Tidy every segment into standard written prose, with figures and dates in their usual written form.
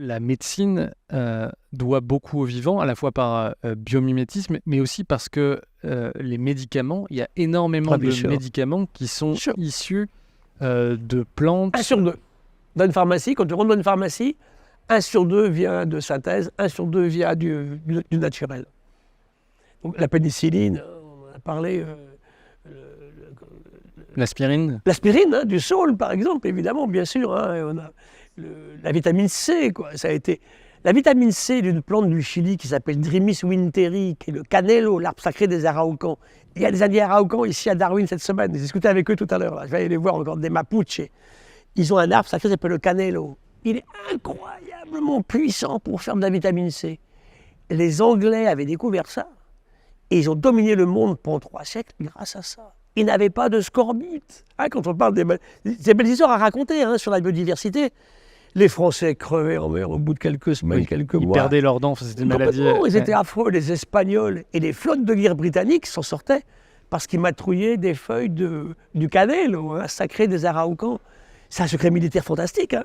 la médecine doit beaucoup au vivant, à la fois par biomimétisme, mais aussi parce que les médicaments, il y a énormément bien de sûr. médicaments qui sont Bien sûr. issus de plantes. 1 sur 2. Dans une pharmacie, quand tu rentres dans une pharmacie, 1 sur 2 vient de synthèse, 1 sur 2 vient du naturel. Donc, la pénicilline, on en a parlé. L'aspirine. L'aspirine, du saule, par exemple, évidemment, bien sûr. Et on a la vitamine C, quoi. Ça a été... La vitamine C d'une plante du Chili qui s'appelle Drimys winteri, qui est le canelo, l'arbre sacré des Araucans. Il y a des Indiens Araucans ici à Darwin cette semaine. J'ai discuté avec eux tout à l'heure. Je vais aller les voir encore, des Mapuches. Ils ont un arbre sacré qui s'appelle le canelo. Il est incroyablement puissant pour faire de la vitamine C. Les Anglais avaient découvert ça. Et ils ont dominé le monde pendant 3 siècles grâce à ça. Ils n'avaient pas de scorbut. Quand on parle des belles histoires à raconter sur la biodiversité. Les Français crevaient en mer au bout de quelques semaines, quelques mois. Ils perdaient leurs dents, c'était une maladie. Ils étaient affreux, les Espagnols. Et les flottes de guerre britanniques s'en sortaient parce qu'ils matrouillaient des feuilles du canelo, un sacré des Araucans. C'est un secret militaire fantastique.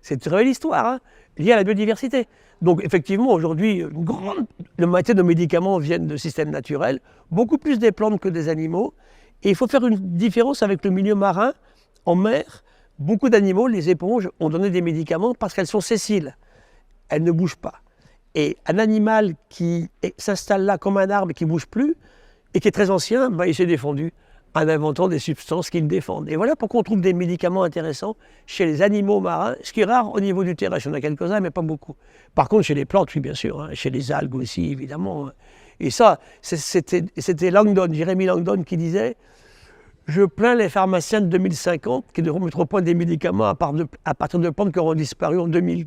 C'est une très belle histoire, liée à la biodiversité. Donc effectivement, aujourd'hui, la moitié de nos médicaments viennent de systèmes naturels, beaucoup plus des plantes que des animaux. Et il faut faire une différence avec le milieu marin. En mer, beaucoup d'animaux, les éponges, ont donné des médicaments parce qu'elles sont sessiles. Elles ne bougent pas. Et un animal qui s'installe là comme un arbre et qui ne bouge plus, et qui est très ancien, il s'est défendu en inventant des substances qui le défendent. Et voilà pourquoi on trouve des médicaments intéressants chez les animaux marins, ce qui est rare au niveau du terrestre. Il y en a quelques-uns, mais pas beaucoup. Par contre, chez les plantes, oui, bien sûr. Chez les algues aussi, évidemment. Et ça, c'était Langdon, Jeremy Langdon, qui disait « Je plains les pharmaciens de 2050 qui ne remettront pas des médicaments à partir de plantes qui auront disparu en 2000. »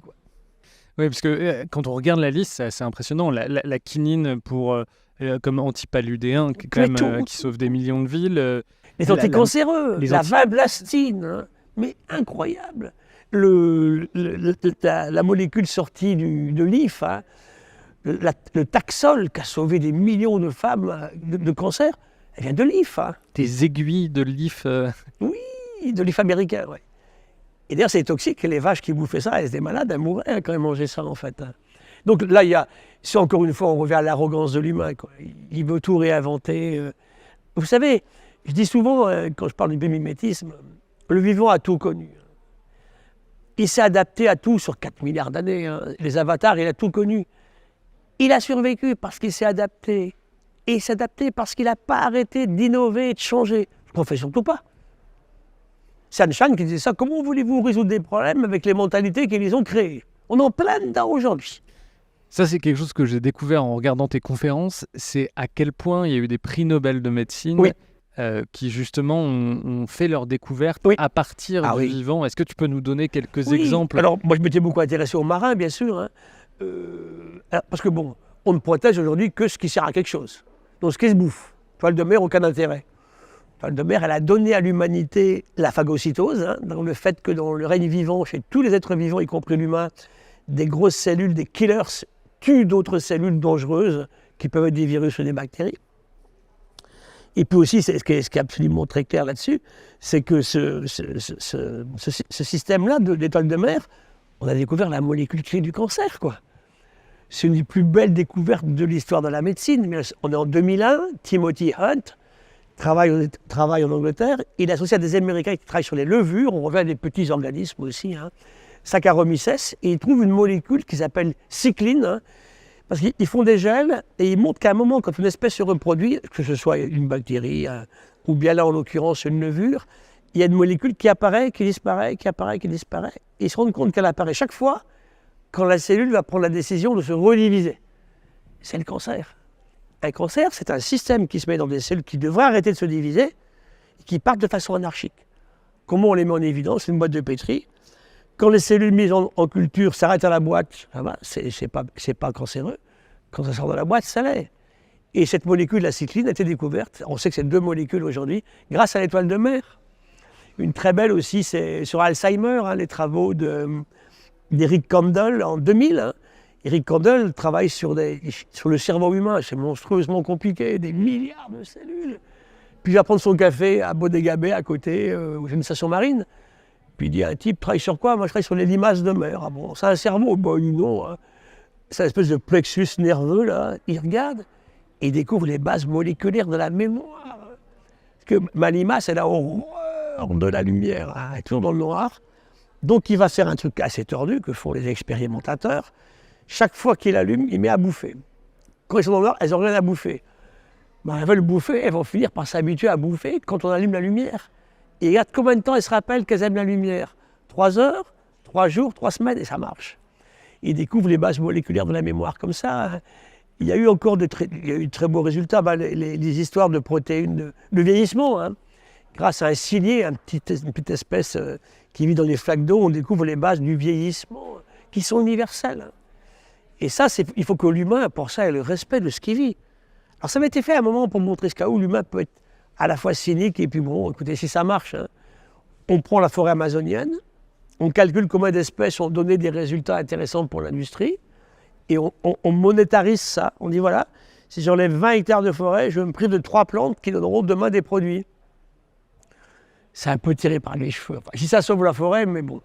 Oui, parce que quand on regarde la liste, c'est assez impressionnant. La quinine comme antipaludéen, qui sauve des millions de vies. Les anticancéreux, la vinblastine, mais incroyable. La molécule sortie de l'IF, le Taxol, qui a sauvé des millions de femmes de cancer, elle vient de l'IF. Des aiguilles de l'IF. Oui, de l'IF américain, oui. Et d'ailleurs, c'est toxique. Les vaches qui bouffaient ça, elles étaient malades, elles mouraient quand elles mangeaient ça, en fait. Donc là, c'est encore une fois, on revient à l'arrogance de l'humain. Il veut tout réinventer. Vous savez, je dis souvent, quand je parle du biomimétisme, le vivant a tout connu. Il s'est adapté à tout sur 4 milliards d'années. Les avatars, il a tout connu. Il a survécu parce qu'il s'est adapté. Et il s'est adapté parce qu'il n'a pas arrêté d'innover et de changer. Je ne fais surtout pas. C'est Einstein qui disait ça. Comment voulez-vous résoudre des problèmes avec les mentalités qui les ont créées? On est en plein dedans aujourd'hui. Ça, c'est quelque chose que j'ai découvert en regardant tes conférences. C'est à quel point il y a eu des prix Nobel de médecine qui, justement, ont fait leur découverte à partir du vivant. Est-ce que tu peux nous donner quelques exemples? Alors, moi, je m'étais beaucoup intéressé aux marins, bien sûr. Parce que, on ne protège aujourd'hui que ce qui sert à quelque chose. Donc, ce qui se bouffe. Toile de mer, aucun intérêt. Toile de mer, elle a donné à l'humanité la phagocytose, dans le fait que dans le règne vivant, chez tous les êtres vivants, y compris l'humain, des grosses cellules, des killers, tuent d'autres cellules dangereuses qui peuvent être des virus ou des bactéries. Et puis aussi, ce qui est absolument très clair là-dessus, c'est que ce système-là d'étoiles de mer, on a découvert la molécule clé du cancer, quoi. C'est une des plus belles découvertes de l'histoire de la médecine. Mais on est en 2001, Timothy Hunt travaille en Angleterre. Il est associé à des Américains qui travaillent sur les levures. On revient à des petits organismes aussi, Saccharomyces, et ils trouvent une molécule qui s'appelle cycline, parce qu'ils font des gels et ils montrent qu'à un moment, quand une espèce se reproduit, que ce soit une bactérie ou bien là en l'occurrence une levure, il y a une molécule qui apparaît, qui disparaît, qui apparaît, qui disparaît. Et ils se rendent compte qu'elle apparaît chaque fois quand la cellule va prendre la décision de se rediviser. C'est le cancer. Un cancer, c'est un système qui se met dans des cellules qui devraient arrêter de se diviser et qui partent de façon anarchique. Comment on les met en évidence? C'est une boîte de pétri. Quand les cellules mises en culture s'arrêtent à la boîte, ça va, c'est pas cancéreux. Quand ça sort de la boîte, ça l'est. Et cette molécule, la cycline, a été découverte. On sait que c'est 2 molécules aujourd'hui, grâce à l'étoile de mer. Une très belle aussi, c'est sur Alzheimer, les travaux d'Eric Kandel en 2000. Eric Kandel travaille sur le cerveau humain. C'est monstrueusement compliqué, des milliards de cellules. Puis il va prendre son café à Bodega Bay, à côté, où j'ai une station marine. Puis il dit, un type travaille sur quoi? Moi, je travaille sur les limaces de mer. Ah bon, c'est un cerveau? Bon, non. Hein. C'est une espèce de plexus nerveux, là. Il regarde et il découvre les bases moléculaires de la mémoire. Parce que ma limace, elle a horreur de la lumière. Hein. Elle est toujours dans le noir. Donc, il va faire un truc assez tordu que font les expérimentateurs. Chaque fois qu'il allume, il met à bouffer. Quand elles sont dans le noir, elles n'ont rien à bouffer. Ben, elles veulent bouffer, elles vont finir par s'habituer à bouffer quand on allume la lumière. Et regarde combien de temps elles se rappellent qu'elles aiment la lumière. 3 heures, 3 jours, 3 semaines, et ça marche. Ils découvrent les bases moléculaires de la mémoire comme ça. Il y a eu encore de très beaux résultats. Ben, les histoires de protéines de vieillissement. Hein. Grâce à un cilié, une petite espèce qui vit dans les flaques d'eau, on découvre les bases du vieillissement qui sont universelles. Et ça, il faut que l'humain, pour ça, ait le respect de ce qu'il vit. Alors ça m'a été fait à un moment pour montrer ce cas où l'humain peut être à la fois cynique et puis bon, écoutez, si ça marche, hein, on prend la forêt amazonienne, on calcule combien d'espèces ont donné des résultats intéressants pour l'industrie et on monétarise ça. On dit voilà, si j'enlève 20 hectares de forêt, je me prive de 3 plantes qui donneront demain des produits. C'est un peu tiré par les cheveux. Enfin, si ça sauve la forêt, mais bon.